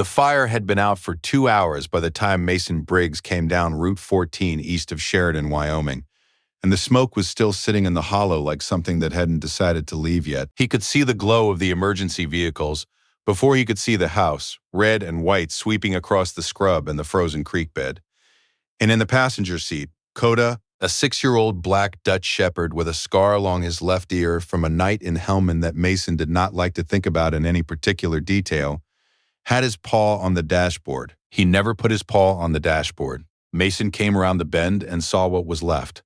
The fire had been out for 2 hours by the time Mason Briggs came down Route 14 east of Sheridan, Wyoming, and the smoke was still sitting in the hollow like something that hadn't decided to leave yet. He could see the glow of the emergency vehicles before he could see the house, red and white, sweeping across the scrub and the frozen creek bed. And in the passenger seat, Coda, a 6-year-old black Dutch shepherd with a scar along his left ear from a night in Helmand that Mason did not like to think about in any particular detail, had his paw on the dashboard. He never put his paw on the dashboard. Mason came around the bend and saw what was left.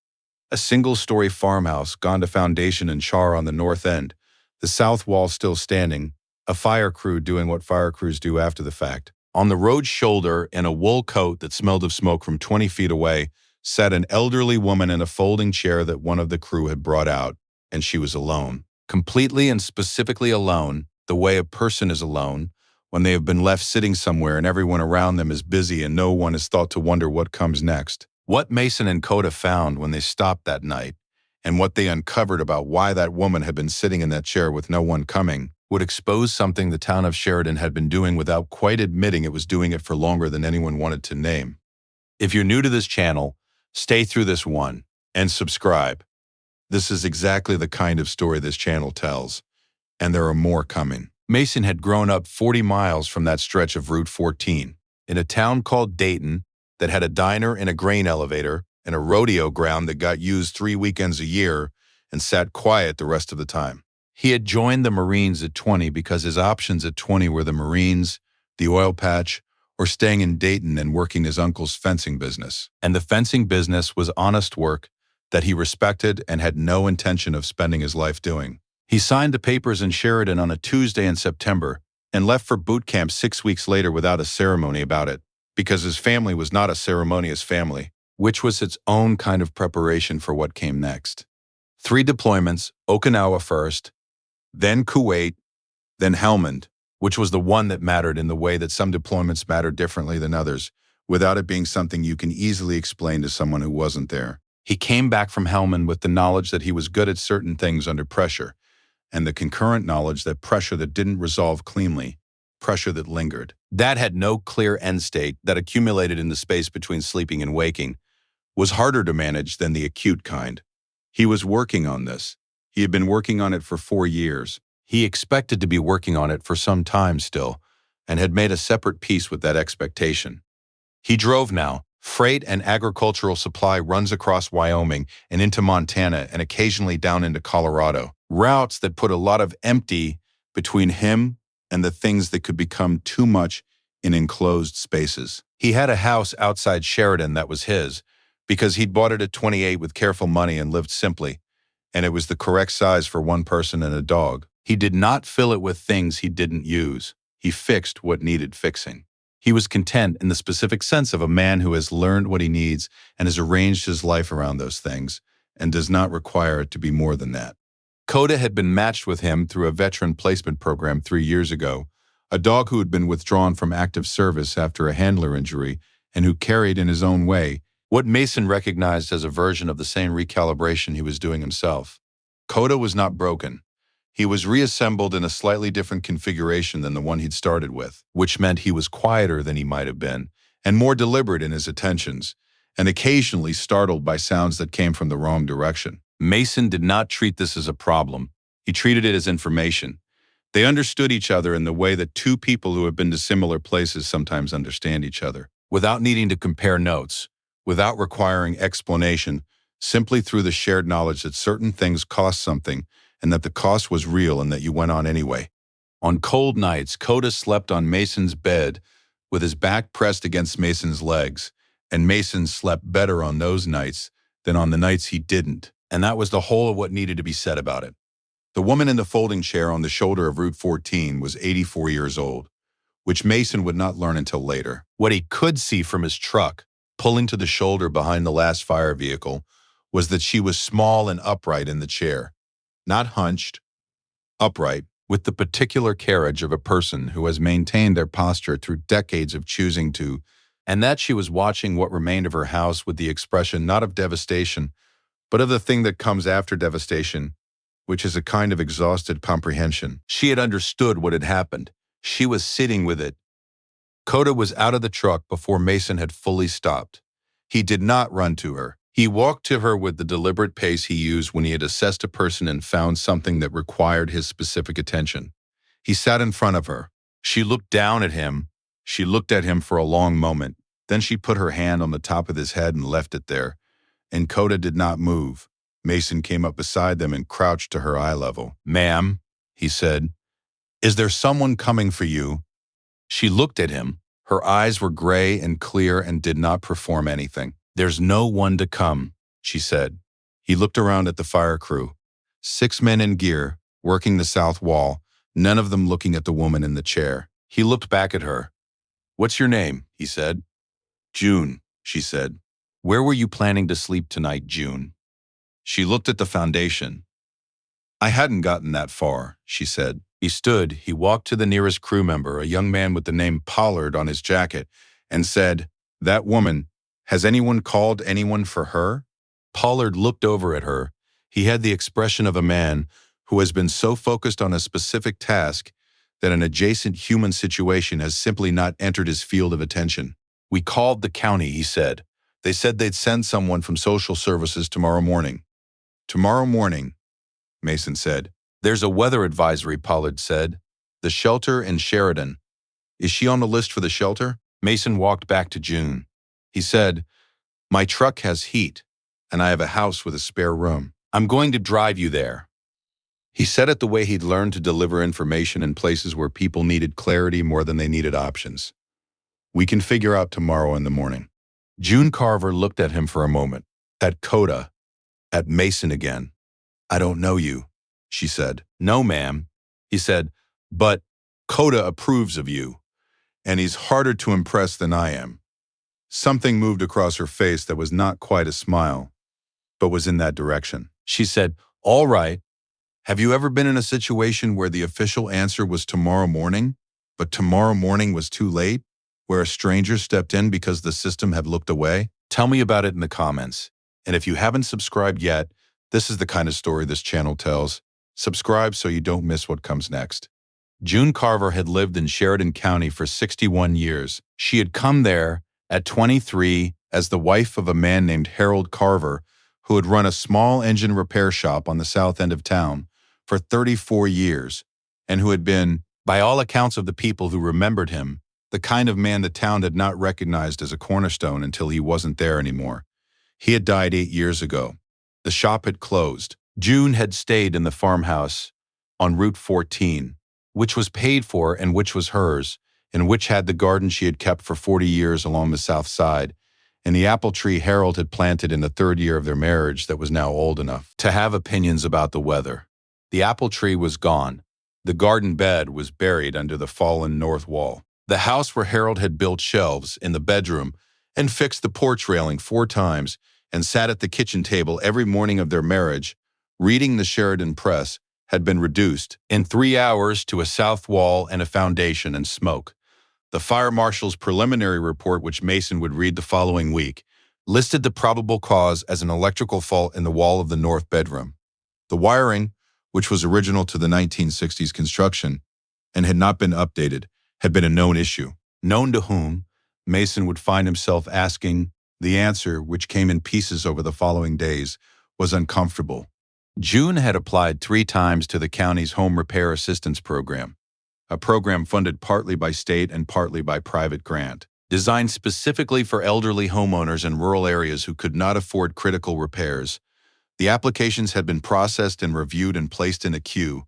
A single-story farmhouse gone to foundation and char on the north end, the south wall still standing, a fire crew doing what fire crews do after the fact. On the road shoulder, in a wool coat that smelled of smoke from 20 feet away, sat an elderly woman in a folding chair that one of the crew had brought out, and she was alone. Completely and specifically alone, the way a person is alone, when they have been left sitting somewhere and everyone around them is busy and no one is thought to wonder what comes next. What Mason and Coda found when they stopped that night, and what they uncovered about why that woman had been sitting in that chair with no one coming, would expose something the town of Sheridan had been doing without quite admitting it was doing it for longer than anyone wanted to name. If you're new to this channel, stay through this one and subscribe. This is exactly the kind of story this channel tells, and there are more coming. Mason had grown up 40 miles from that stretch of Route 14, in a town called Dayton that had a diner and a grain elevator and a rodeo ground that got used 3 weekends a year and sat quiet the rest of the time. He had joined the Marines at 20 because his options at 20 were the Marines, the oil patch, or staying in Dayton and working his uncle's fencing business. And the fencing business was honest work that he respected and had no intention of spending his life doing. He signed the papers in Sheridan on a Tuesday in September and left for boot camp 6 weeks later without a ceremony about it, because his family was not a ceremonious family, which was its own kind of preparation for what came next. 3 deployments, Okinawa first, then Kuwait, then Helmand, which was the one that mattered in the way that some deployments matter differently than others, without it being something you can easily explain to someone who wasn't there. He came back from Helmand with the knowledge that he was good at certain things under pressure, and the concurrent knowledge that pressure that didn't resolve cleanly, pressure that lingered, that had no clear end state, that accumulated in the space between sleeping and waking, was harder to manage than the acute kind. He was working on this. He had been working on it for 4 years. He expected to be working on it for some time still, and had made a separate peace with that expectation. He drove now. Freight and agricultural supply runs across Wyoming and into Montana and occasionally down into Colorado. Routes that put a lot of empty between him and the things that could become too much in enclosed spaces. He had a house outside Sheridan that was his, because he'd bought it at 28 with careful money and lived simply, and it was the correct size for one person and a dog. He did not fill it with things he didn't use. He fixed what needed fixing. He was content in the specific sense of a man who has learned what he needs and has arranged his life around those things, and does not require it to be more than that. Coda had been matched with him through a veteran placement program 3 years ago, a dog who had been withdrawn from active service after a handler injury and who carried in his own way what Mason recognized as a version of the same recalibration he was doing himself. Coda was not broken. He was reassembled in a slightly different configuration than the one he'd started with, which meant he was quieter than he might have been, and more deliberate in his attentions, and occasionally startled by sounds that came from the wrong direction. Mason did not treat this as a problem. He treated it as information. They understood each other in the way that 2 people who have been to similar places sometimes understand each other, without needing to compare notes, without requiring explanation, simply through the shared knowledge that certain things cost something and that the cost was real and that you went on anyway. On cold nights, Coda slept on Mason's bed with his back pressed against Mason's legs, and Mason slept better on those nights than on the nights he didn't, and that was the whole of what needed to be said about it. The woman in the folding chair on the shoulder of Route 14 was 84 years old, which Mason would not learn until later. What he could see from his truck, pulling to the shoulder behind the last fire vehicle, was that she was small and upright in the chair, not hunched, upright, with the particular carriage of a person who has maintained their posture through decades of choosing to, and that she was watching what remained of her house with the expression not of devastation, but of the thing that comes after devastation, which is a kind of exhausted comprehension. She had understood what had happened. She was sitting with it, Coda was out of the truck before Mason had fully stopped. He did not run to her. He walked to her with the deliberate pace he used when he had assessed a person and found something that required his specific attention. He sat in front of her. She looked down at him. She looked at him for a long moment. Then she put her hand on the top of his head and left it there. And Coda did not move. Mason came up beside them and crouched to her eye level. "Ma'am," he said, "is there someone coming for you?" She looked at him. Her eyes were gray and clear and did not perform anything. "There's no one to come," she said. He looked around at the fire crew. 6 men in gear, working the south wall, none of them looking at the woman in the chair. He looked back at her. "What's your name?" he said. "June," she said. "Where were you planning to sleep tonight, June?" She looked at the foundation. "I hadn't gotten that far," she said. He walked to the nearest crew member, a young man with the name Pollard on his jacket, and said, "That woman, has anyone called anyone for her?" Pollard looked over at her. He had the expression of a man who has been so focused on a specific task that an adjacent human situation has simply not entered his field of attention. "We called the county," he said. "They said they'd send someone from social services tomorrow morning." "Tomorrow morning," Mason said. "There's a weather advisory," Pollard said. "The shelter in Sheridan. Is she on the list for the shelter?" Mason walked back to June. He said, "My truck has heat, and I have a house with a spare room. I'm going to drive you there." He said it the way he'd learned to deliver information in places where people needed clarity more than they needed options. "We can figure out tomorrow in the morning." June Carver looked at him for a moment, at Coda, at Mason again. "I don't know you," she said. "No, ma'am," he said, "but Coda approves of you, and he's harder to impress than I am." Something moved across her face that was not quite a smile, but was in that direction. She said, "All right. Have you ever been in a situation where the official answer was tomorrow morning, but tomorrow morning was too late, where a stranger stepped in because the system had looked away? Tell me about it in the comments. And if you haven't subscribed yet, this is the kind of story this channel tells. Subscribe so you don't miss what comes next. June Carver had lived in Sheridan County for 61 years. She had come there at 23 as the wife of a man named Harold Carver, who had run a small engine repair shop on the south end of town for 34 years, and who had been, by all accounts of the people who remembered him, the kind of man the town had not recognized as a cornerstone until he wasn't there anymore. He had died 8 years ago. The shop had closed. June had stayed in the farmhouse on Route 14, which was paid for and which was hers, and which had the garden she had kept for 40 years along the south side, and the apple tree Harold had planted in the 3rd year of their marriage that was now old enough to have opinions about the weather. The apple tree was gone. The garden bed was buried under the fallen north wall. The house where Harold had built shelves in the bedroom and fixed the porch railing 4 times and sat at the kitchen table every morning of their marriage, reading the Sheridan Press, had been reduced in 3 hours to a south wall and a foundation and smoke. The fire marshal's preliminary report, which Mason would read the following week, listed the probable cause as an electrical fault in the wall of the north bedroom. The wiring, which was original to the 1960s construction and had not been updated, had been a known issue. Known to whom, Mason would find himself asking. The answer, which came in pieces over the following days, was uncomfortable. June had applied 3 times to the county's Home Repair Assistance Program, a program funded partly by state and partly by private grant, designed specifically for elderly homeowners in rural areas who could not afford critical repairs. The applications had been processed and reviewed and placed in a queue,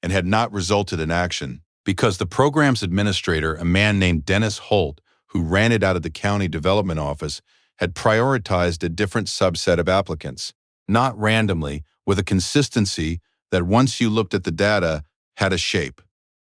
and had not resulted in action, because the program's administrator, a man named Dennis Holt, who ran it out of the county development office, had prioritized a different subset of applicants, not randomly, with a consistency that once you looked at the data, had a shape.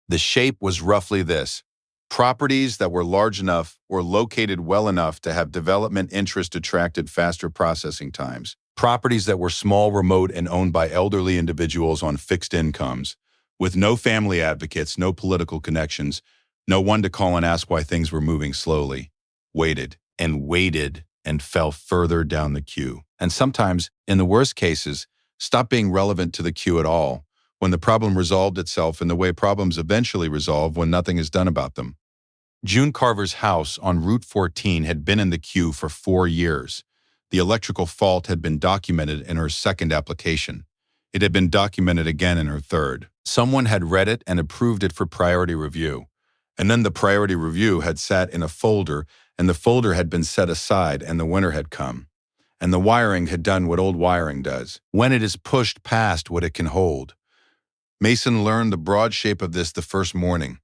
The shape was roughly this: properties that were large enough or located well enough to have development interest attracted faster processing times. Properties that were small, remote, and owned by elderly individuals on fixed incomes, with no family advocates, no political connections, no one to call and ask why things were moving slowly. Waited and fell further down the queue. And sometimes, in the worst cases, stopped being relevant to the queue at all, when the problem resolved itself in the way problems eventually resolve when nothing is done about them. June Carver's house on Route 14 had been in the queue for 4 years. The electrical fault had been documented in her second application. It had been documented again in her third. Someone had read it and approved it for priority review. And then the priority review had sat in a folder, and the folder had been set aside, and the winter had come. And the wiring had done what old wiring does, when it is pushed past what it can hold. Mason learned the broad shape of this the first morning,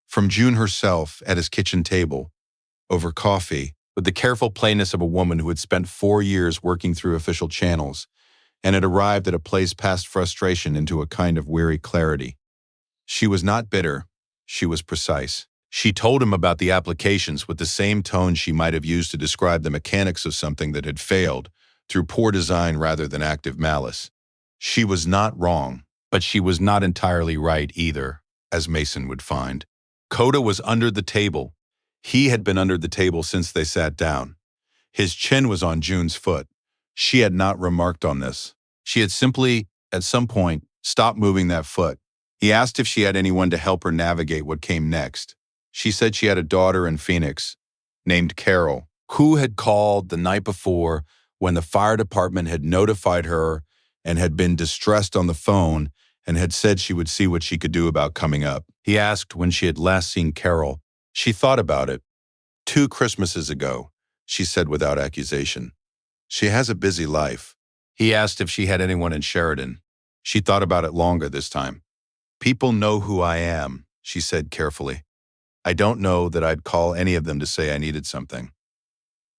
from June herself at his kitchen table, over coffee, with the careful plainness of a woman who had spent 4 years working through official channels, and had arrived at a place past frustration into a kind of weary clarity. She was not bitter, she was precise. She told him about the applications with the same tone she might have used to describe the mechanics of something that had failed, through poor design rather than active malice. She was not wrong, but she was not entirely right either, as Mason would find. Coda was under the table. He had been under the table since they sat down. His chin was on June's foot. She had not remarked on this. She had simply, at some point, stopped moving that foot. He asked if she had anyone to help her navigate what came next. She said she had a daughter in Phoenix, named Carol, who had called the night before when the fire department had notified her and had been distressed on the phone and had said she would see what she could do about coming up. He asked when she had last seen Carol. She thought about it. 2 Christmases ago, she said without accusation. She has a busy life. He asked if she had anyone in Sheridan. She thought about it longer this time. People know who I am, she said carefully. I don't know that I'd call any of them to say I needed something.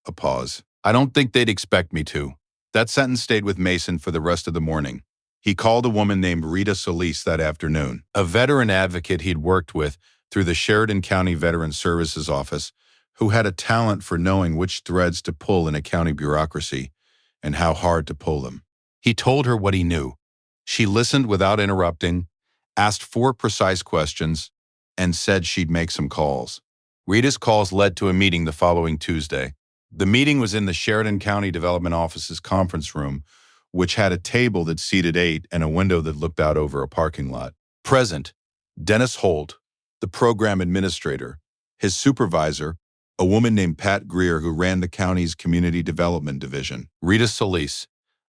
A pause. I don't think they'd expect me to. That sentence stayed with Mason for the rest of the morning. He called a woman named Rita Solis that afternoon, a veteran advocate he'd worked with through the Sheridan County Veteran Services Office, who had a talent for knowing which threads to pull in a county bureaucracy and how hard to pull them. He told her what he knew. She listened without interrupting, asked 4 precise questions, and said she'd make some calls. Rita's calls led to a meeting the following Tuesday. The meeting was in the Sheridan County Development Office's conference room, which had a table that seated 8 and a window that looked out over a parking lot. Present, Dennis Holt, the program administrator, his supervisor, a woman named Pat Greer who ran the county's community development division, Rita Solis,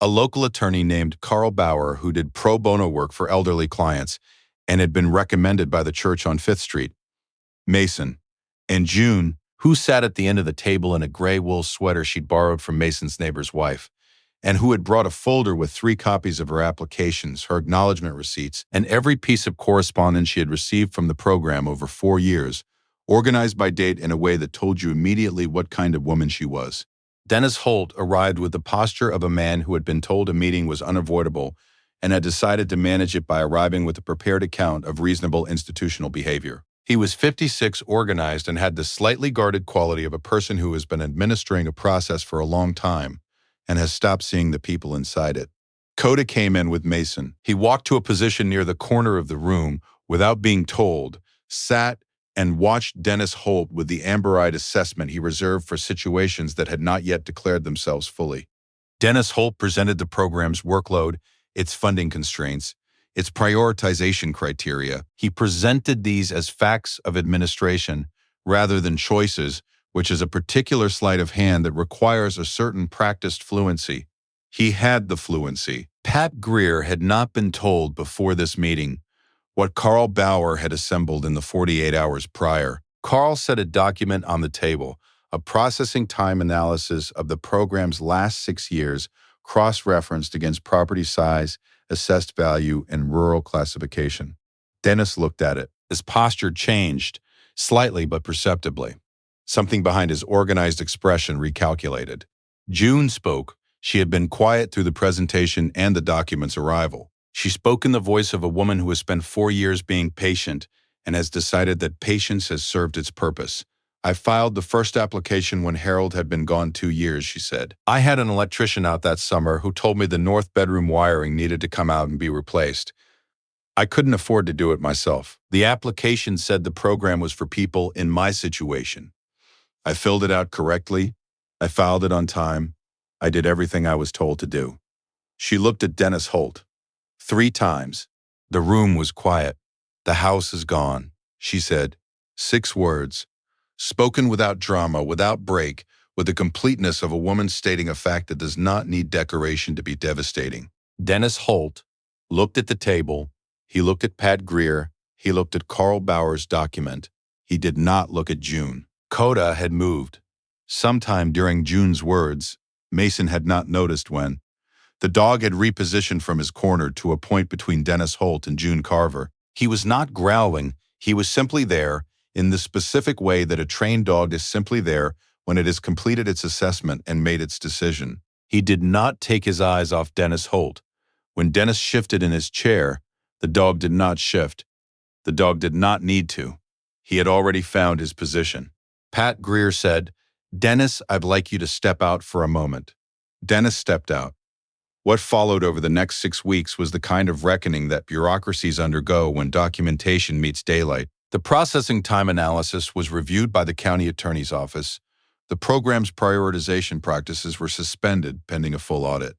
a local attorney named Carl Bauer who did pro bono work for elderly clients and had been recommended by the church on 5th Street, Mason, and June, who sat at the end of the table in a gray wool sweater she'd borrowed from Mason's neighbor's wife, and who had brought a folder with 3 copies of her applications, her acknowledgement receipts, and every piece of correspondence she had received from the program over 4 years, organized by date in a way that told you immediately what kind of woman she was. Dennis Holt arrived with the posture of a man who had been told a meeting was unavoidable and had decided to manage it by arriving with a prepared account of reasonable institutional behavior. He was 56, organized, and had the slightly guarded quality of a person who has been administering a process for a long time and has stopped seeing the people inside it. Coda came in with Mason. He walked to a position near the corner of the room without being told, sat, and watched Dennis Holt with the amber-eyed assessment he reserved for situations that had not yet declared themselves fully. Dennis Holt presented the program's workload, its funding constraints, its prioritization criteria. He presented these as facts of administration rather than choices, which is a particular sleight of hand that requires a certain practiced fluency. He had the fluency. Pat Greer had not been told before this meeting what Carl Bauer had assembled in the 48 hours prior. Carl set a document on the table, a processing time analysis of the program's last 6 years, cross-referenced against property size, assessed value, and rural classification. Dennis looked at it. His posture changed, slightly but perceptibly. Something behind his organized expression recalculated. June spoke. She had been quiet through the presentation and the document's arrival. She spoke in the voice of a woman who has spent 4 years being patient and has decided that patience has served its purpose. I filed the first application when Harold had been gone 2 years, she said. I had an electrician out that summer who told me the north bedroom wiring needed to come out and be replaced. I couldn't afford to do it myself. The application said the program was for people in my situation. I filled it out correctly. I filed it on time. I did everything I was told to do. She looked at Dennis Holt. 3 times. The room was quiet. The house is gone, she said. 6 words. spoken without drama, without break, with the completeness of a woman stating a fact that does not need decoration to be devastating. Dennis Holt looked at the table. He looked at Pat Greer. He looked at Carl Bauer's document. He did not look at June. Coda had moved. Sometime during June's words, Mason had not noticed when. The dog had repositioned from his corner to a point between Dennis Holt and June Carver. He was not growling. He was simply there, in the specific way that a trained dog is simply there when it has completed its assessment and made its decision. He did not take his eyes off Dennis Holt. When Dennis shifted in his chair, the dog did not shift. The dog did not need to. He had already found his position. Pat Greer said, "Dennis, I'd like you to step out for a moment." Dennis stepped out. What followed over the next 6 weeks was the kind of reckoning that bureaucracies undergo when documentation meets daylight. The processing time analysis was reviewed by the county attorney's office. The program's prioritization practices were suspended pending a full audit.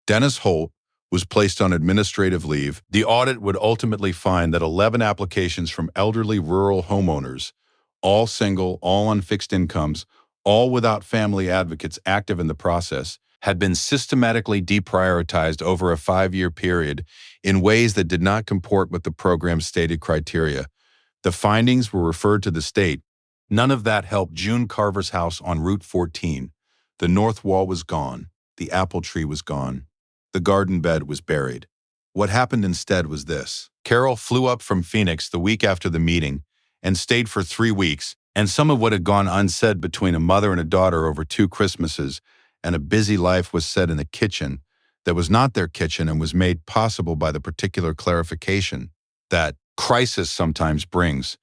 Dennis Holt was placed on administrative leave. The audit would ultimately find that 11 applications from elderly rural homeowners, all single, all on fixed incomes, all without family advocates active in the process, had been systematically deprioritized over a 5-year period in ways that did not comport with the program's stated criteria. The findings were referred to the state. None of that helped June Carver's house on Route 14. The north wall was gone. The apple tree was gone. The garden bed was buried. What happened instead was this. Carol flew up from Phoenix the week after the meeting and stayed for 3 weeks, and some of what had gone unsaid between a mother and a daughter over 2 Christmases and a busy life was said in the kitchen that was not their kitchen and was made possible by the particular clarification that crisis sometimes brings.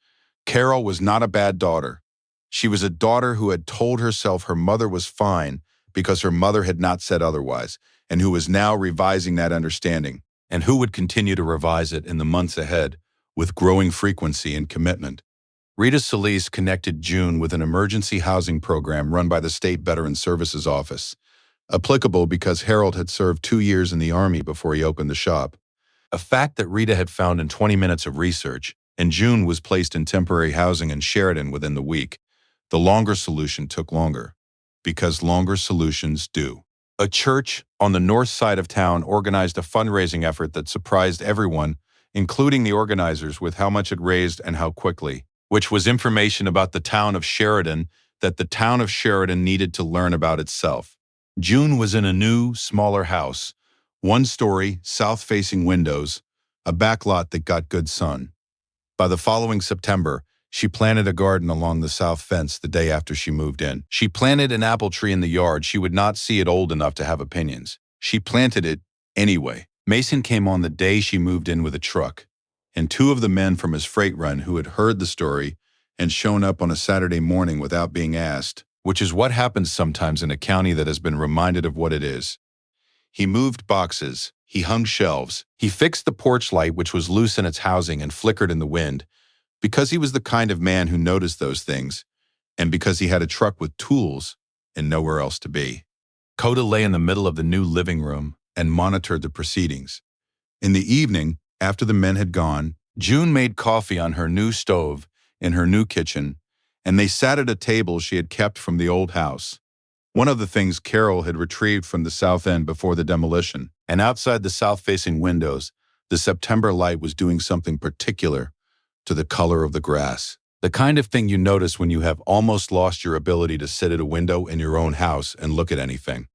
Carol was not a bad daughter. She was a daughter who had told herself her mother was fine because her mother had not said otherwise, and who was now revising that understanding, and who would continue to revise it in the months ahead with growing frequency and commitment. Rita Solis connected June with an emergency housing program run by the State Veterans Services Office, applicable because Harold had served 2 years in the Army before he opened the shop. A fact that Rita had found in 20 minutes of research, and June was placed in temporary housing in Sheridan within the week. The longer solution took longer, because longer solutions do. A church on the north side of town organized a fundraising effort that surprised everyone, including the organizers, with how much it raised and how quickly, which was information about the town of Sheridan that the town of Sheridan needed to learn about itself. June was in a new, smaller house, 1-story, south-facing windows, a backlot that got good sun. By the following September, she planted a garden along the south fence the day after she moved in. She planted an apple tree in the yard. She would not see it old enough to have opinions. She planted it anyway. Mason came on the day she moved in with a truck, and 2 of the men from his freight run who had heard the story and shown up on a Saturday morning without being asked, which is what happens sometimes in a county that has been reminded of what it is. He moved boxes. He hung shelves. He fixed the porch light, which was loose in its housing and flickered in the wind, because he was the kind of man who noticed those things, and because he had a truck with tools and nowhere else to be. Coda lay in the middle of the new living room and monitored the proceedings. In the evening, after the men had gone, June made coffee on her new stove in her new kitchen, and they sat at a table she had kept from the old house. One of the things Carol had retrieved from the south end before the demolition, and outside the south-facing windows, the September light was doing something particular to the color of the grass. The kind of thing you notice when you have almost lost your ability to sit at a window in your own house and look at anything.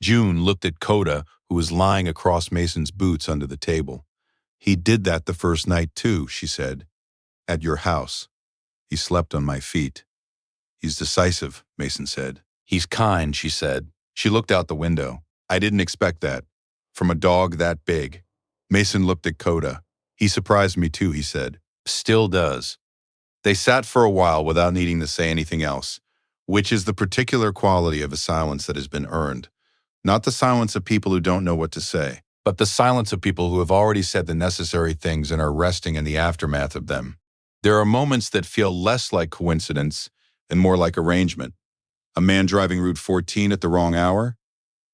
June looked at Coda, who was lying across Mason's boots under the table. "He did that the first night too," she said. "At your house. He slept on my feet." "He's decisive," Mason said. "He's kind," she said. She looked out the window. "I didn't expect that. From a dog that big." Mason looked at Coda. "He surprised me too," he said. "Still does." They sat for a while without needing to say anything else, which is the particular quality of a silence that has been earned. Not the silence of people who don't know what to say, but the silence of people who have already said the necessary things and are resting in the aftermath of them. There are moments that feel less like coincidence and more like arrangement. A man driving Route 14 at the wrong hour,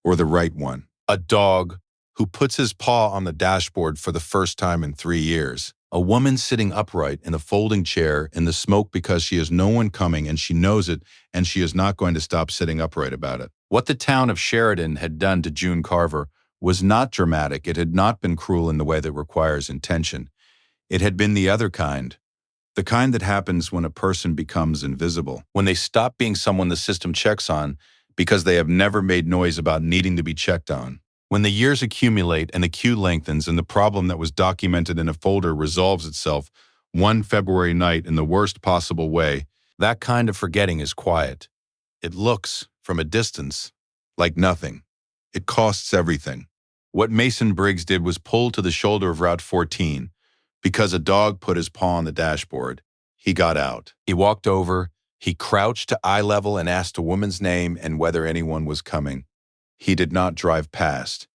or the right one. A dog who puts his paw on the dashboard for the first time in 3 years. A woman sitting upright in a folding chair in the smoke because she has no one coming and she knows it, and she is not going to stop sitting upright about it. What the town of Sheridan had done to June Carver was not dramatic. It had not been cruel in the way that requires intention. It had been the other kind. The kind that happens when a person becomes invisible, when they stop being someone the system checks on because they have never made noise about needing to be checked on. When the years accumulate and the queue lengthens and the problem that was documented in a folder resolves itself one February night in the worst possible way, that kind of forgetting is quiet. It looks, from a distance, like nothing. It costs everything. What Mason Briggs did was pull to the shoulder of Route 14, because a dog put his paw on the dashboard. He got out. He walked over, he crouched to eye level and asked a woman's name and whether anyone was coming. He did not drive past.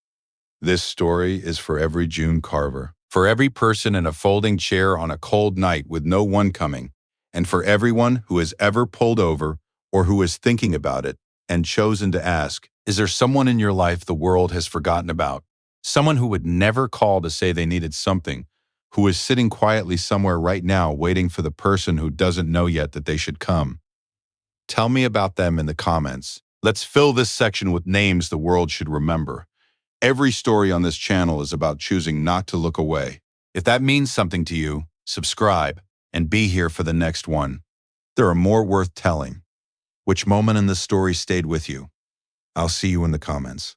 This story is for every June Carver, for every person in a folding chair on a cold night with no one coming, and for everyone who has ever pulled over or who is thinking about it and chosen to ask, is there someone in your life the world has forgotten about? Someone who would never call to say they needed something, who is sitting quietly somewhere right now waiting for the person who doesn't know yet that they should come. Tell me about them in the comments. Let's fill this section with names the world should remember. Every story on this channel is about choosing not to look away. If that means something to you, subscribe and be here for the next one. There are more worth telling. Which moment in this story stayed with you? I'll see you in the comments.